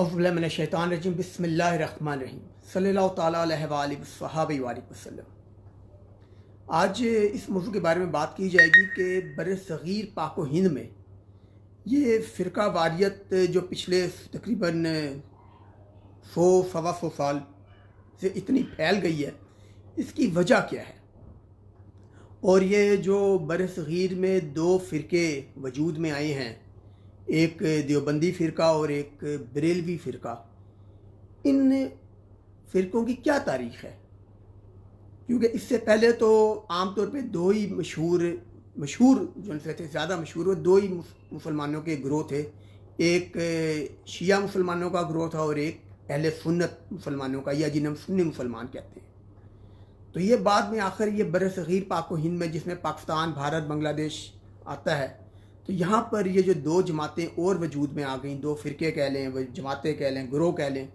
औज़ुबिल्लाहिमिनश्शैतानिर्रजीम बिस्मिल्लाहिर्रहमानिर्रहीम सल्लल्लाहु तआला अलैहि वसहबि वसल्लम। आज इस मौजू के बारे में बात की जाएगी कि बरसग़ीर पाक व हिंद में ये फ़िरका वारियत जो पिछले तकरीबन 100 सवा 100 साल से इतनी फैल गई है, इसकी वजह क्या है। और ये जो बरसग़ीर में दो फ़िरके वजूद में आए हैं, एक देवबंदी फ़िरका और एक बरेलवी फ़िरका, इन फ़िरकों की क्या तारीख़ है। क्योंकि इससे पहले तो आम तौर पे दो ही मशहूर जो थे, ज़्यादा मशहूर दो ही मुसलमानों के ग्रोह थे। एक शिया मुसलमानों का ग्रोह था और एक अहले सुन्नत मुसलमानों का, या जिन्हें हम सुन्नी मुसलमान कहते हैं। तो ये बाद में आखिर ये बरसग़ीर पाक व हिंद में, जिसमें पाकिस्तान, भारत, बांग्लादेश आता है, तो यहाँ पर ये जो दो जमातें और वजूद में आ गई, दो फ़िरके कह लें, जमातें कह लें, ग्रोह कह लें,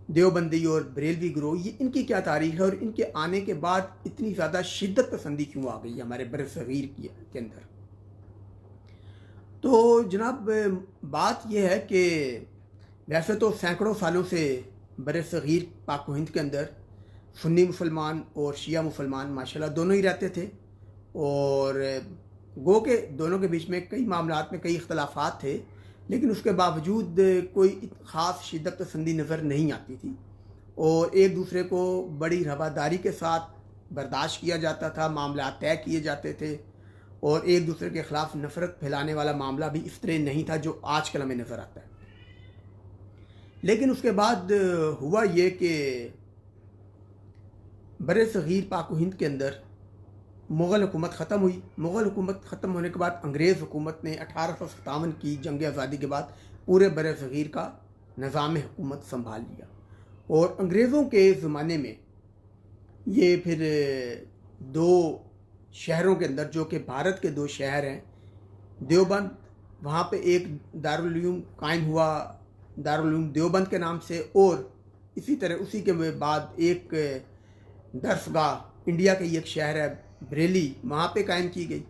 देवबंदी और बरेलवी ग्रोह, ये इनकी क्या तारीख़ है और इनके आने के बाद इतनी ज़्यादा शिद्दत पसंदी क्यों आ गई हमारे बरसग़ीर के अंदर। तो जनाब, बात यह है कि वैसे तो सैकड़ों सालों से बरसग़ीर पाक व हिंद के अंदर सुन्नी मुसलमान और शिया मुसलमान माशाल्लाह दोनों ही रहते थे, और गो के दोनों के बीच में कई मामलात में कई इख्तलाफात थे, लेकिन उसके बावजूद कोई ख़ास शिद्दत पसंदी नज़र नहीं आती थी और एक दूसरे को बड़ी रवादारी के साथ बर्दाश्त किया जाता था, मामला तय किए जाते थे, और एक दूसरे के ख़िलाफ़ नफ़रत फैलाने वाला मामला भी इस तरह नहीं था जो आजकल हमें नज़र आता है। लेकिन उसके बाद हुआ ये कि बरसग़ीर पाक व हिंद के अंदर मुग़ल हुकूमत ख़त्म हुई। मुग़ल हुकूमत ख़त्म होने के बाद अंग्रेज़ हुकूमत ने 1857 की जंग आज़ादी के बाद पूरे बरसग़ीर का निज़ाम हुकूमत संभाल लिया, और अंग्रेज़ों के ज़माने में ये फिर दो शहरों के अंदर, जो कि भारत के दो शहर हैं, देवबंद, वहाँ पे एक दारुल उलूम कायम हुआ, दारुल उलूम देवबंद के नाम से, और इसी तरह उसी के बाद एक दरसगाह इंडिया का एक शहर है बरेली, वहाँ पे कायम की गई।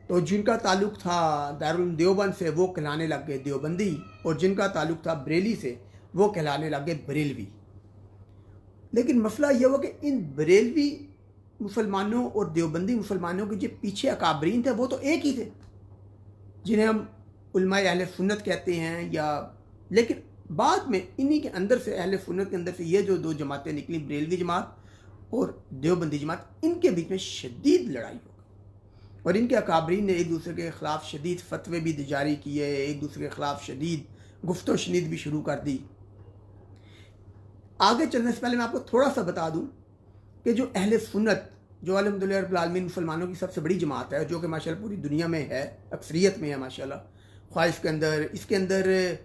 तो जिनका ताल्लुक़ था दारुल उलूम देवबंद से वो कहलाने लग गए देवबंदी, और जिनका ताल्लुक़ था बरेली से वो कहलाने लग गए बरेलवी। लेकिन मसला यह हुआ कि इन बरेलवी मुसलमानों और देवबंदी मुसलमानों के जो पीछे अकाबरीन थे वो तो एक ही थे, जिन्हें हम उलमाए अहले सुन्नत कहते हैं, या लेकिन बाद में इन्हीं के अंदर से, अहले सुन्नत के अंदर से, ये जो दो जमातें निकली, बरेलवी जमात और देवबंदी जमात, इनके बीच में शदीद लड़ाई हो गई और इनके अकाबरीन ने एक दूसरे के ख़िलाफ़ शदीद फतवे भी जारी किए, एक दूसरे के ख़िलाफ़ शदीद गुफ्तो शनीद भी शुरू कर दी। आगे चलने से पहले मैं आपको थोड़ा सा बता दूं कि जो अहले सुन्नत, जो अल्हम्दुलिल्लाह रब्बिल आलमीन मुसलमानों की सबसे बड़ी जमात है, जो कि माशाल्लाह पूरी दुनिया में है, अक्सरियत में है माशाल्लाह, ख्वाहिश के अंदर, इसके अंदर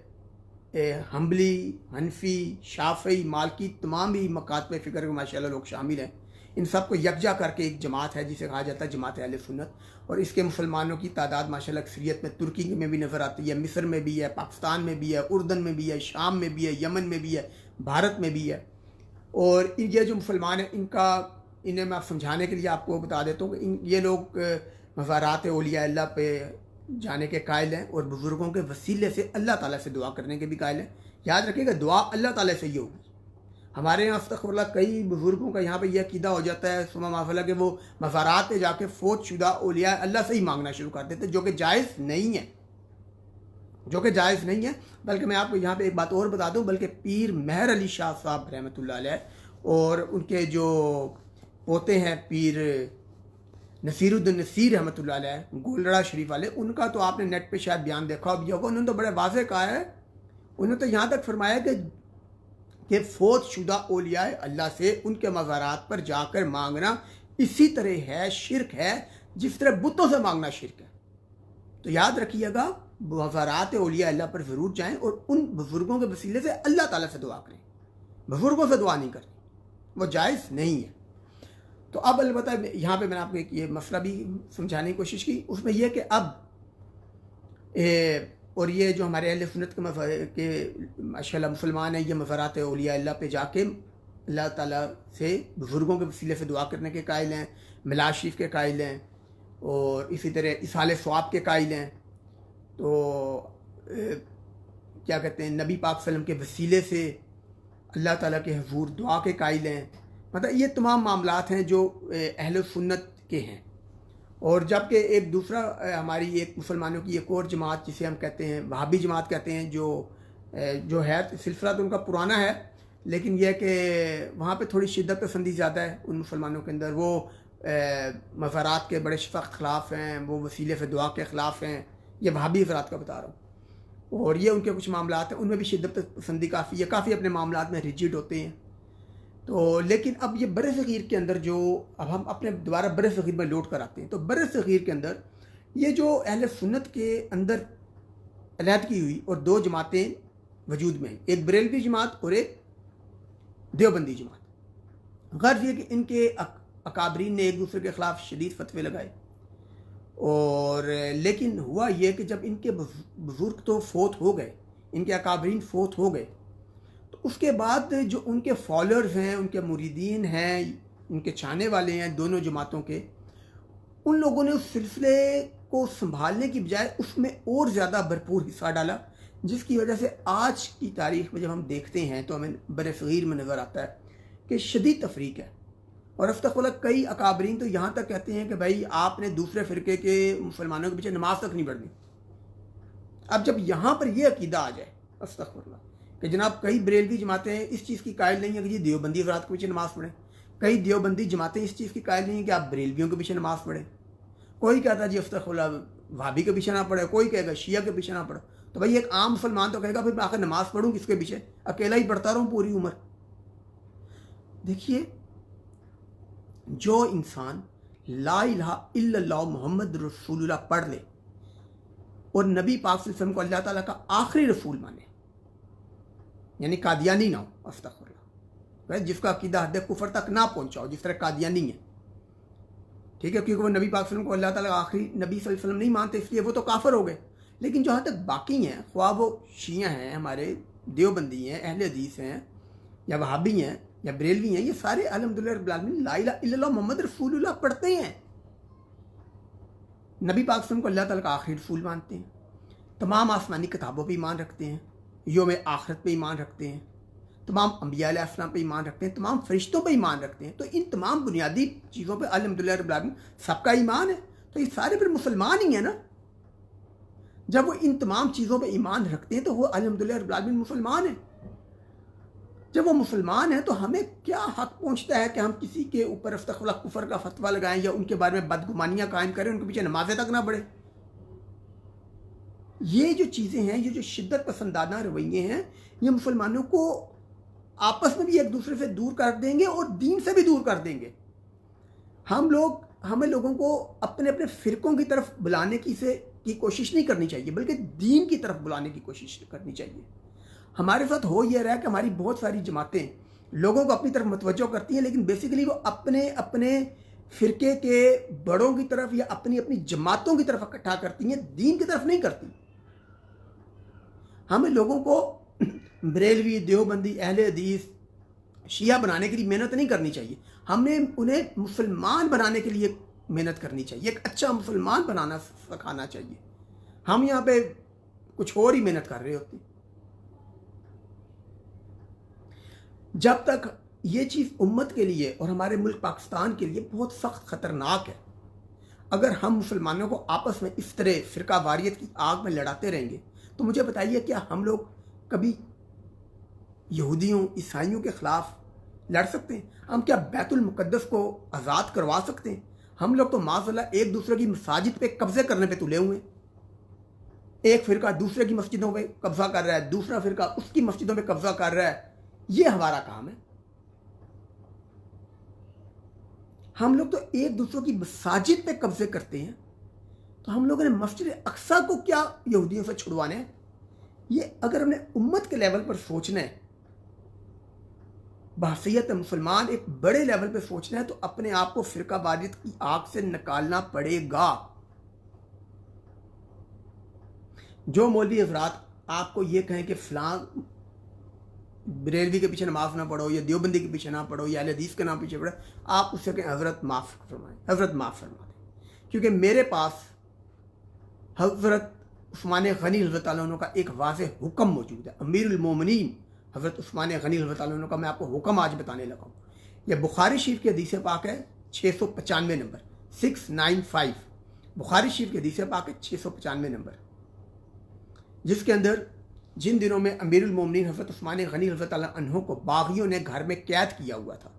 हम्बली, हनफी, शाफ़ी, मालकी, तमाम ही मकातब फ़िक्र के माशाल्लाह लोग शामिल हैं। इन सब को यकजा करके एक जमात है जिसे कहा जाता है जमात अहले सुन्नत, और इसके मुसलमानों की तादाद माशाल्लाह अक्सरियत में तुर्की में भी नज़र आती है, मिस्र में भी है, पाकिस्तान में भी है, उर्दन में भी है, शाम में भी है, यमन में भी है, भारत में भी है। और ये जो मुसलमान हैं, इन्हें मैं समझाने के लिए आपको बता देता हूँ कि ये लोग मज़ारात औलिया अल्लाह पे जाने के कायल हैं, और बुज़ुर्गों के वसीले से अल्लाह ताला से दुआ करने के भी कायल हैं। याद रखिएगा, दुआ अल्लाह ताला से ही होगी। हमारे यहाँ अस्तग़फ़िरुल्लाह कई बुज़ुर्गों का यहाँ पे यह अक़ीदा हो जाता है सुमा माफ़ला कि वो मज़ारात पे जाके फ़ौत शुदा औलिया अल्लाह से ही मांगना शुरू कर देते, जो कि जायज़ नहीं है, बल्कि मैं आपको यहाँ पे एक बात और बता दूँ, बल्कि पीर मेहर अली शाह साहब रहमतुल्लाह अलैह और उनके जो पोते हैं पीर नसीरुद्दीन नसीर रहमतुल्लाह अलैह, गोलड़ा शरीफ वाले, उनका तो आपने नेट पे शायद बयान देखा भी होगा। उन्होंने तो बड़े वाज़ेह कहा है, उन्होंने तो यहाँ तक फरमाया कि फ़ौत शुदा औलिया अल्लाह से उनके मज़ारात पर जाकर मांगना इसी तरह है, शिरक है, जिस तरह बुतों से मांगना शिरक है। तो याद रखिएगा, मज़ारात औलिया अल्लाह पर ज़रूर जाएँ और उन बुज़ुर्गों के वसीले से अल्लाह ताला से दुआ करें। बुज़ुर्गों से दुआ नहीं करनी, वो जायज़ नहीं है। तो अब अलबत्ता यहाँ पे मैंने आपको एक ये मसला भी समझाने की कोशिश की, उसमें यह कि अब और ये जो हमारे अहले सुन्नत के माशाल्लाह मुसलमान हैं, ये मज़ारात औलिया अल्लाह पे जाके अल्लाह ताला से बुज़ुर्गों के वसीले से दुआ करने के कायल हैं, मिलाद शरीफ के कायल हैं, और इसी तरह इसाले सवाब के कायल हैं। तो क्या कहते हैं, नबी पाक सल्लम के वसीले से अल्लाह ताला के हुजूर दुआ के कायल हैं। मतलब ये तमाम मामलात हैं जो अहले सुन्नत के हैं। और जबकि एक दूसरा हमारी एक मुसलमानों की एक और जमात जिसे हम कहते हैं वहाबी जमात कहते हैं, जो है सिलसिला तो उनका पुराना है, लेकिन यह कि वहाँ पे थोड़ी शिद्दत पसंदी ज़्यादा है उन मुसलमानों के अंदर। वो मज़ारात के बड़े सख्त ख़िलाफ़ हैं, वो वसीले से दुआ के ख़िलाफ़ हैं। ये वहाबी अफराद का बता रहा हूँ। और ये उनके कुछ मामलात हैं, उनमें भी शिद्दत पसंदी काफ़ी है, काफ़ी अपने मामलात में रिजिड होते हैं। तो लेकिन अब ये बर सग़ीर के अंदर जो, अब हम अपने दोबारा बर सग़ीर में लौट कर आते हैं, तो बर सग़ीर के अंदर ये जो अहले सुन्नत के अंदर अलहदगी हुई और दो जमातें वजूद में हैं, एक बरेलवी जमात और एक देवबंदी जमात। गर्ज ये कि इनके अकाबरीन ने एक दूसरे के ख़िलाफ़ शदीद फतवे लगाए। और लेकिन हुआ ये कि जब इनके बुज़ुर्ग तो फोत हो गए, इनके अकाबरीन फोत हो गए, तो उसके बाद जो उनके फॉलोअर्स हैं, उनके मुरीदीन हैं, उनके चाहने वाले हैं दोनों जमातों के, उन लोगों ने उस सिलसिले को संभालने की बजाय उसमें और ज़्यादा भरपूर हिस्सा डाला, जिसकी वजह से आज की तारीख़ में जब हम देखते हैं तो हमें बर सग़ीर में नज़र आता है कि शदीद तफरीक है। और अफ्तक़ुल्लाह कई अकाबरीन तो यहाँ तक कहते हैं कि भाई आपने दूसरे फ़िरके के मुसलमानों के पीछे नमाज तक नहीं पढ़नी। अब जब यहाँ पर यह अकीदा आ जाए अफ्तक़ुल्लाह कि जनाब कई बरेलवी जमातें इस चीज़ की कायल नहीं है कि ये देवबंदी अफराद के पीछे नमाज़ पढ़ें, कई देवबंदी जमातें इस चीज़ की कायल नहीं है कि आप बरेलवियों के पीछे नमाज़ पढ़ें, कोई कहता जी अफ्तक़ुल्लाह वहाबी के पीछे ना पढ़े, कोई कहेगा शिया के पीछे ना पढ़े। तो भाई एक आम मुसलमान तो कहेगा फिर मैं आखिर नमाज़ पढ़ूँ किसके पीछे, अकेला ही पढ़ता रहूँ पूरी उम्र। देखिए, जो इंसान ला इलाहा इल्लल्लाह मुहम्मद रसूलुल्लाह पढ़ ले और नबी पाक सल्लल्लाहु अलैहि वसल्लम को अल्लाह ताला का आखिरी रसूल माने, यानी कादियानी ना हो, अस्तगफुरुल्लाह, जिसका अकीदा हद कुफर तक ना पहुंचाओ जिस तरह कादियानी है, ठीक है, क्योंकि वो नबी पाक सल्लल्लाहु अलैहि वसल्लम को अल्लाह ताला का आखिरी नबी सल्लल्लाहु अलैहि वसल्लम नहीं मानते, इसलिए वो तो काफिर हो गए। लेकिन जहाँ तक बाकी हैं, ख्वाह वो शिया हैं, हमारे देवबंदी हैं, अहले हदीस हैं, या वहाबी हैं, या बरेलवी हैं, ये सारे अल्हम्दुलिल्लाह रब्बिल आलमीन ला इलाहा इल्लल्लाह मुहम्मद रसूलुल्लाह पढ़ते हैं, नबी पाक सल्लल्लाहु अलैहि वसल्लम को अल्लाह ताला का आखिरी रसूल मानते हैं, तमाम आसमानी किताबों पर ईमान रखते हैं, यौम आखिरत पे ईमान रखते हैं, तमाम अंबिया अलैहिस्सलाम पे ईमान रखते हैं, तमाम फरिश्तों पे ईमान रखते हैं। तो इन तमाम बुनियादी चीज़ों पे अल्हम्दुलिल्लाह रब्बिल आलमीन सबका ईमान है, तो ये सारे फिर मुसलमान ही हैं ना। जब वो इन तमाम चीज़ों पे ईमान रखते हैं तो वो अल्हम्दुलिल्लाह रब्बिल आलमीन मुसलमान है। जब वो मुसलमान है तो हमें क्या हक पहुँचता है कि हम किसी के ऊपर अस्तग़फुरुल्लाह कुफर का फतवा लगाएं या उनके बारे में बदगुमानियाँ कायम करें, उनके पीछे नमाज़ें तक ना पढ़ें। ये जो चीज़ें हैं, ये जो शिद्दत पसंदाना रवैये हैं, ये मुसलमानों को आपस में भी एक दूसरे से दूर कर देंगे और दीन से भी दूर कर देंगे। हमें लोगों को अपने अपने फ़िरकों की तरफ बुलाने की कोशिश नहीं करनी चाहिए, बल्कि दीन की तरफ बुलाने की कोशिश करनी चाहिए। हमारे साथ हो यह रहा है कि हमारी बहुत सारी जमातें लोगों को अपनी तरफ मुतवज्जो करती हैं, लेकिन बेसिकली वो अपने अपने फ़िरके के बड़ों की तरफ या अपनी अपनी जमातों की तरफ इकट्ठा करती हैं, दीन की तरफ नहीं करती। हमें लोगों को बरेलवी, देवबंदी, अहले हदीस, शिया बनाने के लिए मेहनत नहीं करनी चाहिए, हमें उन्हें मुसलमान बनाने के लिए मेहनत करनी चाहिए, एक अच्छा मुसलमान बनाना सिखाना चाहिए। हम यहाँ पे कुछ और ही मेहनत कर रहे होते। जब तक ये चीज़ उम्मत के लिए और हमारे मुल्क पाकिस्तान के लिए बहुत सख्त ख़तरनाक है, अगर हम मुसलमानों को आपस में इस तरह फ़िरका वारियत की आग में लड़ाते रहेंगे, तो मुझे बताइए क्या हम लोग कभी यहूदियों, ईसाइयों के ख़िलाफ़ लड़ सकते हैं? हम क्या बैतुल मुक़द्दस को आज़ाद करवा सकते हैं? हम लोग तो माज़अल्लाह एक दूसरे की मसाजिद पे कब्ज़े करने पे तुले हुए हैं। एक फ़िरका दूसरे की मस्जिदों पे कब्ज़ा कर रहा है, दूसरा फ़िरका उसकी मस्जिदों पे कब्ज़ा कर रहा है। ये हमारा काम है। हम लोग तो एक दूसरे की मसाजिद पे कब्ज़े करते हैं, तो हम लोगों ने मस्जिद अक्सा को क्या यहूदियों से छुड़वाना है? ये अगर हमने उम्मत के लेवल पर सोचना है, बहसीयत मुसलमान एक बड़े लेवल पे सोचना है, तो अपने आप को फ़िरका वारियत की आग से निकालना पड़ेगा। जो मौलवी हज़रात आपको ये कहें कि फ़लाँ बरेलवी के पीछे नमाज ना पढ़ो या देवबंदी के पीछे ना पढ़ो या अहले हदीस के नाम पीछे पढ़ो, आप उससे कहें हज़रत माफ़ फरमाएं, हज़रत माफ़ फरमा दें, क्योंकि मेरे पास हज़रत उस्मान गनी रज़ियल्लाहु ताला अन्हु का एक वाज़ेह हुक्म मौजूद है। अमीरुल मोमिनीन हज़रत उस्मान गनी रज़ियल्लाहु ताला अन्हु का मैं आपको हुक्म आज बताने लगा हूँ। यह बुखारी शरीफ की हदीस पाक है 695 नंबर 695, बुखारी शरीफ की हदीस पाक है 695 नंबर, जिसके अंदर जिन दिनों में अमीरुल मोमिनीन हज़रत उस्मान गनी रज़ियल्लाहु ताला अन्हु को बागियों ने घर में कैद किया हुआ था,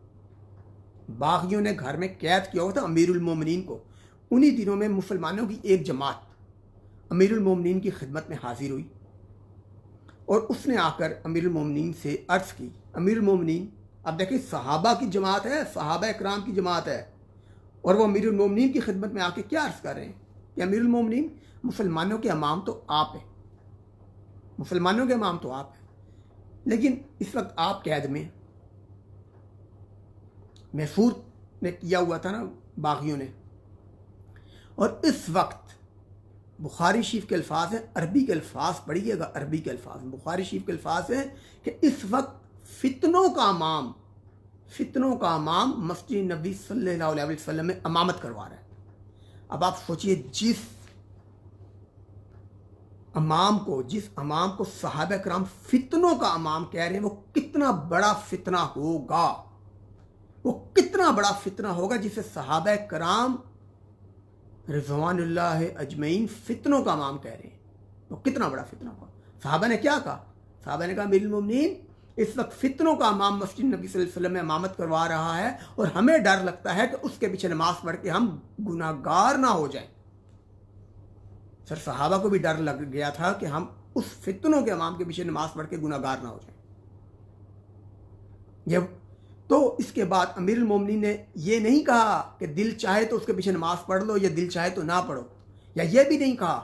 बागियों ने घर में कैद किया हुआ था अमीरुल मोमिनीन को, उन्हीं दिनों में मुसलमानों की एक जमात अमीरुल मोमिनीन की खिदमत में हाजिर हुई और उसने आकर अमीरुल मोमिनीन से अर्ज़ की, अमीरुल मोमिनीन, अब देखिए सहाबा की जमात है, सहाबा इकराम की जमात है, और वो अमीरुल मोमिनीन की खिदमत में आके क्या अर्ज़ कर रहे हैं कि अमीरुल मोमिनीन, मुसलमानों के इमाम तो आप हैं, मुसलमानों के इमाम तो आप हैं, लेकिन इस वक्त आप कैद में, महफूर ने किया हुआ था ना बागियों ने, और इस वक्त बुखारी शरीफ के अल्फाज हैं, अरबी के अल्फाज पढ़िएगा, अरबी के अल्फाज, बुखारी शरीफ के अल्फाज हैं कि इस वक्त फितनों का इमाम मस्जिद नबी सल्लल्लाहु अलैहि वसल्लम में इमामत करवा रहा है। अब आप सोचिए, जिस इमाम को सहाबा किराम फितनों का इमाम कह रहे हैं, वो कितना बड़ा फितना होगा, वो कितना बड़ा फितना होगा जिसे सहाबा किराम रिज़वानुल्लाह अजमईन फितनों का इमाम कह रहे हैं, वो कितना बड़ा फितना होगा। साहबा ने क्या कहा? साहबा ने कहा अमीरुल मोमिनीन, इस वक्त फितनों का इमाम मस्जिद नबी सल्लल्लाहु अलैहि वसल्लम में इमामत करवा रहा है और हमें डर लगता है कि उसके पीछे नमाज पढ़ के हम गुनाहगार ना हो जाएं। सर, सहाबा को भी डर लग गया था कि हम उस फितनों के इमाम के पीछे नमाज पढ़ के गुनाहगार ना हो जाएं। तो इसके बाद अमीरुल मोमिनीन ने ये नहीं कहा कि दिल चाहे तो उसके पीछे नमाज पढ़ लो या दिल चाहे तो ना पढ़ो, या ये भी नहीं कहा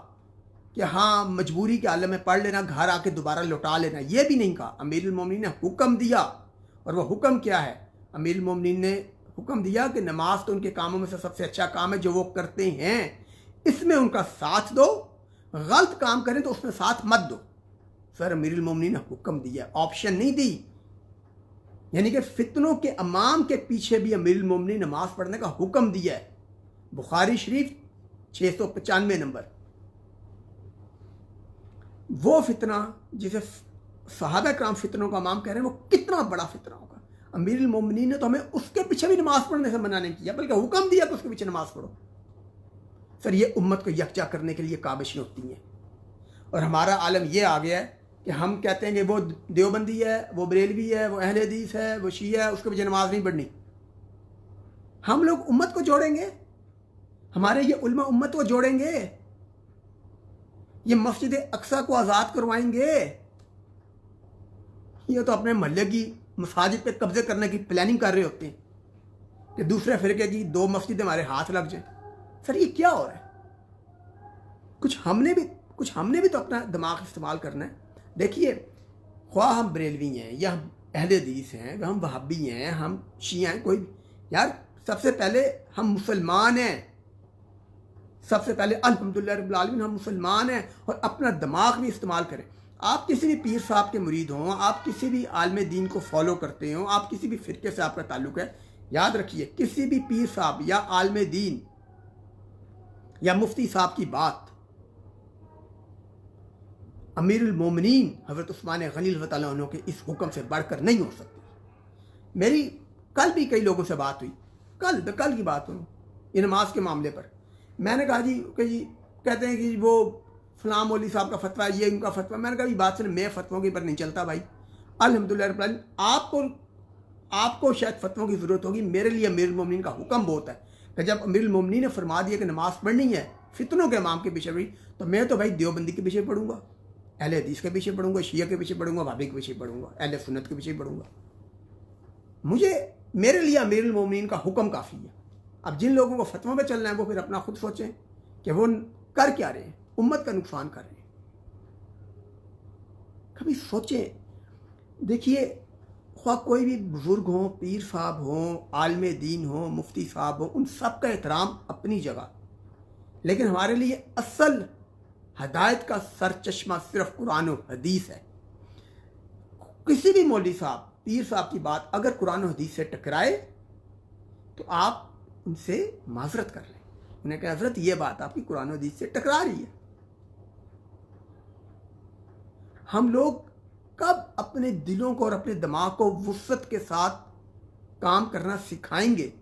कि हाँ मजबूरी के आलम में पढ़ लेना, घर आके दोबारा लौटा लेना, ये भी नहीं कहा। अमीरुल मोमिनीन ने हुक्म दिया, और वह हुक्म क्या है? अमीरुल मोमिनीन ने हुक्म दिया कि नमाज तो उनके कामों में से सबसे अच्छा काम है जो वो करते हैं, इसमें उनका साथ दो, गलत काम करें तो उसमें साथ मत दो। सर, अमीरुल मोमिनीन ने हुक्म दिया, ऑप्शन नहीं दी, यानी कि फितनों के इमाम के पीछे भी अमीरुल मोमिनीन नमाज पढ़ने का हुक्म दिया है। बुखारी शरीफ 695 नंबर। वो फितना जिसे सहाबा किराम फितनों का इमाम कह रहे हैं, वो कितना बड़ा फितना होगा। अमीरुल मोमिनीन ने तो हमें उसके पीछे भी नमाज पढ़ने से मना नहीं किया, बल्कि हुक्म दिया कि उसके पीछे नमाज पढ़ो। सर, ये उम्मत को यकजा करने के लिए काबिशें होती हैं, और हमारा आलम ये आ गया है कि हम कहते हैं कि वो देवबंदी है, वो बरेलवी है, वो अहले हदीस है, वो शिया है, उसके पीछे नमाज नहीं पढ़नी। हम लोग उम्मत को जोड़ेंगे, हमारे ये उलमा उम्मत को जोड़ेंगे, ये मस्जिद अक्सा को आज़ाद करवाएंगे। ये तो अपने मोहल्ले की मसाजिद पे कब्जे करने की प्लानिंग कर रहे होते हैं कि दूसरे फिरके की 2 मस्जिद हमारे हाथ लग जाए। सर, ये क्या हो रहा है? कुछ हमने भी तो अपना दिमाग इस्तेमाल करना है। देखिए, ख्वाह हम बरेलवी हैं या हम अहले हदीस हैं, हम वहाबी हैं, हम शिया हैं, कोई यार, सबसे पहले हम मुसलमान हैं, सबसे पहले अल्हम्दुलिल्लाह रब्बिल आलमीन हम मुसलमान हैं, और अपना दिमाग भी इस्तेमाल करें। आप किसी भी पीर साहब के मुरीद हों, आप किसी भी आलमे दीन को फॉलो करते हो, आप किसी भी फ़िरके से आपका ताल्लुक़ है, याद रखिए, किसी भी पीर साहब या आलमे दीन या मुफ्ती साहब की बात अमीरुल मोमिनीन हज़रत उस्मान गनी रज़ियल्लाहु ताला अन्हु के इस हुक्म से बढ़कर नहीं हो सकती। मेरी कल भी कई लोगों से बात हुई, कल की बात हुई, ये नमाज के मामले पर। मैंने कहा जी कहते हैं कि वो फलां मौलवी साहब का फतवा, ये उनका फतवा। मैंने कहा बात सुन, मैं फतवों के ऊपर नहीं चलता भाई, अल्हम्दुलिल्लाह रब्बिल आलमीन। आपको शायद फतवों की ज़रूरत होगी, मेरे लिए अमीरुल मोमिनीन का हुक्म बहुत है कि जब अमीरुल मोमिनीन ने फरमा दिया कि नमाज पढ़नी है फितनों के इमाम के पीछे भी, तो मैं तो भाई देवबंदी के पीछे पढ़ूंगा, अहले हदीस के पीछे पढ़ूंगा, शिया के पीछे पढ़ूंगा, वहाबी के पीछे पढ़ूंगा, अहले सुन्नत के पीछे पढ़ूंगा। मेरे लिए अमीरुल मोमिनीन का हुक्म काफ़ी है। अब जिन लोगों को फतवा में चलना है वो फिर अपना खुद सोचें कि वो कर क्या रहे हैं, उम्मत का नुकसान कर रहे हैं। कभी सोचें। देखिए, ख्वाह कोई भी बुजुर्ग हो, पीर साहब हो, आलमे दीन हो, मुफ्ती साहब हो, उन सब का एहतराम अपनी जगह, लेकिन हमारे लिए असल हदायत का सरचश्मा सिर्फ कुरान और हदीस है। किसी भी मौलवी साहब, पीर साहब की बात अगर कुरान और हदीस से टकराए तो आप उनसे माजरत कर लें, उन्हें कहें हजरत ये बात आपकी कुरान और हदीस से टकरा रही है, हम लोग कब अपने दिलों को और अपने दिमाग को वुसअत के साथ काम करना सिखाएंगे?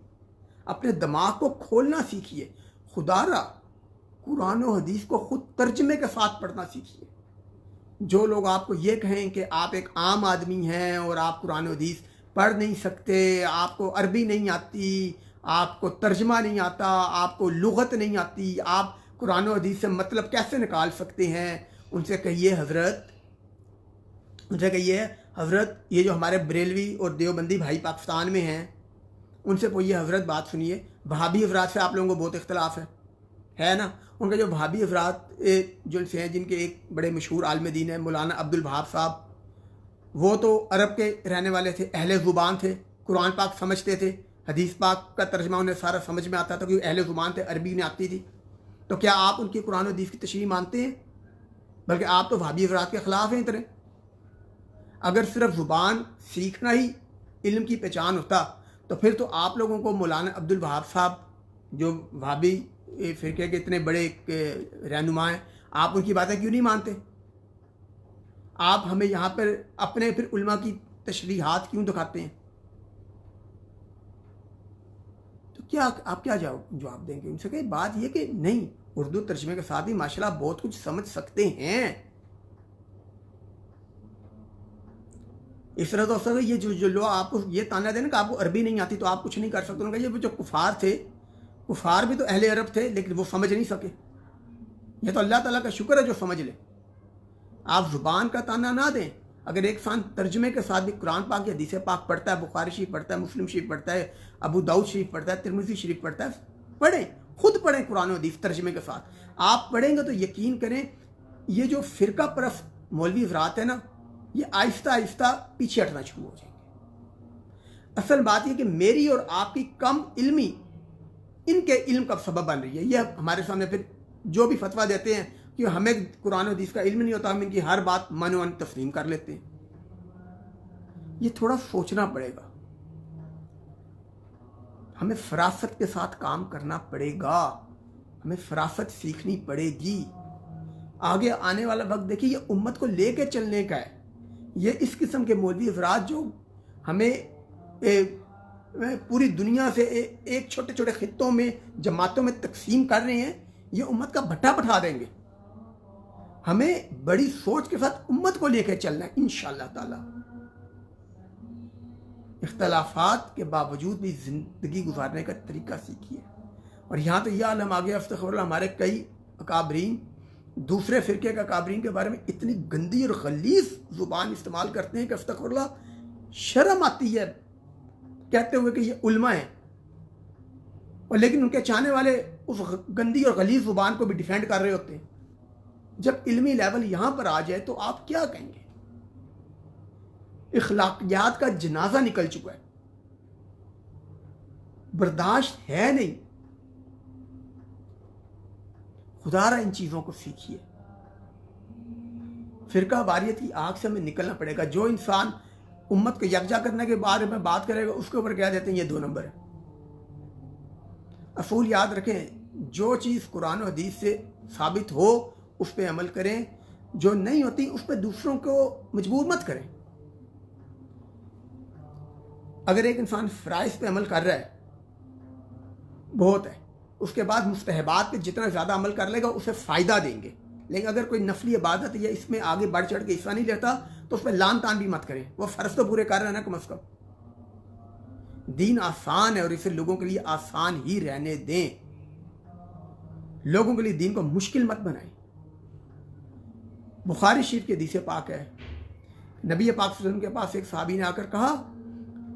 अपने दिमाग को खोलना सीखिए। खुदारा कुरान और हदीस को खुद तर्जमे के साथ पढ़ना सीखिए। जो लोग आपको ये कहें कि आप एक आम आदमी हैं और आप कुरान और हदीस पढ़ नहीं सकते, आपको अरबी नहीं आती, आपको तर्जमा नहीं आता, आपको लुगत नहीं आती, आप कुरान और हदीस से मतलब कैसे निकाल सकते हैं, उनसे कहिए हज़रत ये जो हमारे बरेलवी और देवबंदी भाई पाकिस्तान में हैं, उनसे ये हज़रत बात सुनिए, वहाबी हज़रात से आप लोगों को बहुत इख्तलाफ है ना। उनके जो वहाबी हज़रात जो से हैं, जिनके एक बड़े मशहूर आलिम दीन है मौलाना अब्दुल वहाब साहब, वो तो अरब के रहने वाले थे, अहले ज़ुबान थे, कुरान पाक समझते थे, हदीस पाक का तर्जमा उन्हें सारा समझ में आता था क्योंकि अहले ज़ुबान थे, अरबी उन्हें आती थी। तो क्या आप उनकी कुरान और हदीस की तशरीह मानते हैं? बल्कि आप तो वहाबी हज़रात के ख़िलाफ़ हैं इतने। अगर सिर्फ ज़ुबान सीखना ही इल्म की पहचान होता तो फिर तो आप लोगों को मौलाना अब्दुल वहाब साहब जो वहाबी फ़िरके के इतने बड़े रहनुमा हैं, आप उनकी बातें क्यों नहीं मानते? आप हमें यहाँ पर अपने फिर उलमा की तशरीहात क्यों दिखाते हैं? तो क्या आप क्या जवाब देंगे उनसे? कहीं बात यह कि नहीं, उर्दू तर्जमे के साथ ही माशाल्लाह बहुत कुछ समझ सकते हैं। इस तरह तो सर ये जो लोग आपको ये ताना देना कि आपको अरबी नहीं आती तो आप कुछ नहीं कर सकते, उन्होंने कहा ये जो कुफार थे, कुफार भी तो अहले अरब थे लेकिन वो समझ नहीं सके। ये तो अल्लाह ताला का शुक्र है जो समझ ले। आप ज़ुबान का ताना ना दें। अगर एक इंसान तर्जमे के साथ भी कुरान पाक या हदीस पाक पढ़ता है, बुखारी शरीफ पढ़ता है, मुस्लिम शरीफ पढ़ता है, अबू दाऊद शरीफ पढ़ता है, तिरमिज़ी शरीफ पढ़ता है, पढ़ें, खुद पढ़ें कुरान और हदीस तर्जमे के साथ। आप पढ़ेंगे तो यकीन करें ये जो फ़िरका परस्त मौलवी हज़रात है ना, ये आहिस्ता आहिस्ता पीछे हटना शुरू हो जाएंगे। असल बात यह कि मेरी और आपकी कम इल्मी इनके इल्म का सबब बन रही है। यह हमारे सामने फिर जो भी फतवा देते हैं कि हमें कुरान और हदीस का इल्म नहीं होता, हम इनकी हर बात मन तस्लीम कर लेते हैं। ये थोड़ा सोचना पड़ेगा, हमें फरासत के साथ काम करना पड़ेगा, हमें फरासत सीखनी पड़ेगी। आगे आने वाला वक्त देखिए ये उम्मत को लेके चलने का है। ये इस किस्म के मौलवी हज़रात जो हमें पूरी दुनिया से एक छोटे छोटे खित्तों में जमातों में तकसीम कर रहे हैं, ये उम्मत का भट्टा बैठा देंगे। हमें बड़ी सोच के साथ उम्मत को लेकर चलना है इंशाअल्लाह ताला। इख्तलाफात के बावजूद भी ज़िंदगी गुजारने का तरीका सीखिए। और यहाँ तो यह आलम आ गया अस्तग़फिरुल्लाह, हमारे कई अकाबरीन दूसरे फ़िरके का अकाबरीन के बारे में इतनी गंदी और गलीज़ ज़ुबान इस्तेमाल करते हैं कि अस्तग़फिरुल्लाह शर्म आती है कहते हुए कि ये उलमा हैं, और लेकिन उनके चाहने वाले उस गंदी और गलीज़ ज़ुबान को भी डिफेंड कर रहे होते हैं। जब इल्मी लेवल यहाँ पर आ जाए तो आप क्या कहेंगे? इखलाकियात का जनाजा निकल चुका है, बर्दाश्त है नहीं। खुदारा इन चीज़ों को सीखिए। फ़िरका वारियत की आग से हमें निकलना पड़ेगा। जो इंसान उम्मत को यकजा करने के बारे में बात करेगा उसके ऊपर कह देते हैं ये 2 नंबर है। असूल याद रखें, जो चीज़ कुरान और हदीस से साबित हो उस पर अमल करें, जो नहीं होती उस पर दूसरों को मजबूर मत करें। अगर एक इंसान फ़राइज़ पे अमल कर रहा है बहुत है, उसके बाद मुस्तहबात पे जितना ज़्यादा अमल कर लेगा उसे फ़ायदा देंगे। लेकिन अगर कोई नफली इबादत या इसमें आगे बढ़ चढ़ के हिस्सा नहीं लेता तो उस पर लान तान भी मत करें। वो फ़र्ज तो पूरे कर रहे हैं ना कम अज़ कम। दीन आसान है और इसे लोगों के लिए आसान ही रहने दें। लोगों के लिए दीन को मुश्किल मत बनाएं। बुखारी शरीफ की हदीस पाक है, नबी पाक सल्लल्लाहु अलैहि वसल्लम के पास एक सहाबी ने आकर कहा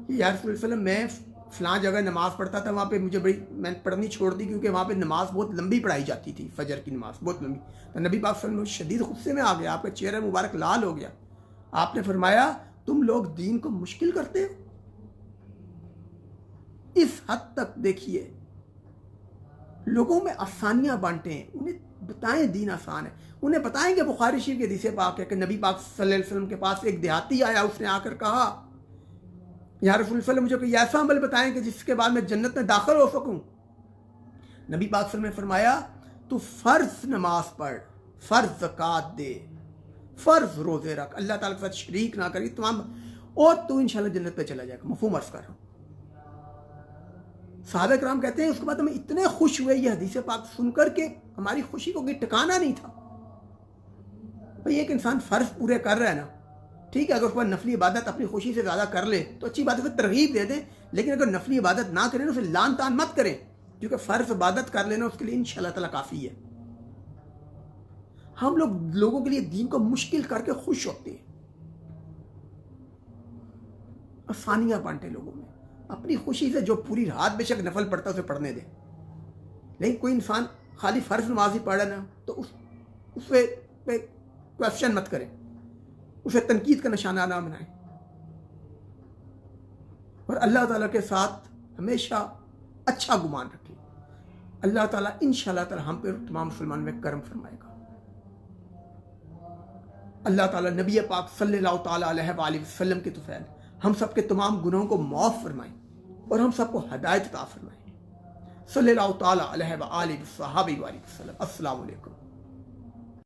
कि या रसूल अल्लाह, मैं फ़लाँ जगह नमाज़ पढ़ता था, वहाँ पे मुझे मैंने पढ़नी छोड़ दी क्योंकि वहाँ पे नमाज बहुत लंबी पढ़ाई जाती थी, फजर की नमाज बहुत लंबी। तो नबी पाक सल्लल्लाहु अलैहि वसल्लम शदीद गुस्से में आ गया, आपका चेहरा मुबारक लाल हो गया। आपने फरमाया तुम लोग दीन को मुश्किल करते हो। इस हद तक देखिए लोगों में आसानियाँ बांटें, उन्हें बताएं दीन आसान है। उन्हें बताएं कि बुखारी शरीफ की हदीस पाक है कि नबी पाक सल्लल्लाहु अलैहि वसल्लम के पास एक देहाती आया, उसने आकर कहा या रसूल सल्लल्लाहु अलैहि वसल्लम, मुझे कोई ऐसा अमल बताएं कि जिसके बाद मैं जन्नत में दाखिल हो सकूं। नबी पाक सल्लल्लाहु अलैहि वसल्लम ने फरमाया तू फ़र्ज नमाज पढ़, फ़र्ज ज़कात दे, फ़र्ज रोज़े रख, अल्लाह ताला के साथ शरीक ना करी तमाम, और तू इंशाल्लाह जन्नत पे चला जाएगा। मफ़हूम अर्ज़ कर रहा हूँ। सहाबा किराम कहते हैं उसके बाद हम इतने खुश हुए ये हदीस पाक सुनकर के हमारी खुशी को कोई ठिकाना नहीं था। भाई एक इंसान फ़र्ज पूरे कर रहा है ना, ठीक है, अगर उसके बाद नफली इबादत अपनी खुशी से ज़्यादा कर ले तो अच्छी बात है, फिर तरगीब दे दें, लेकिन अगर नफली इबादत ना करें ना उसे लान तान मत करें, क्योंकि फ़र्ज इबादत कर लेना उसके लिए इंशाल्लाह ताला काफ़ी है। हम लोगों के लिए दीन को मुश्किल करके खुश होते हैं, आसानियां बांटे लोगों में, अपनी खुशी से जो पूरी रात बेशक नफल पढ़ता उसे पढ़ने दे, लेकिन कोई इंसान खाली फ़र्ज नमाज ही पढ़े ना तो उससे क्वेश्चन मत करें, उसे तनकीद का निशाना ना बनाएं, और अल्लाह ताला के साथ हमेशा अच्छा गुमान रखें। अल्लाह ताला इंशाअल्लाह ताला हम पर तमाम मुसलमान में करम फरमाएगा। अल्लाह ताला नबी पाक सल्लल्लाहु ताला अलैहि वसल्लम के तुफैल हम सब के तमाम गुनाहों को माफ़ फरमाएं और हम सबको हदायत अता फरमाएं। सल्लल्लाहु ताला अलैहि वसल्लम। अस्सलामु अलैकुम।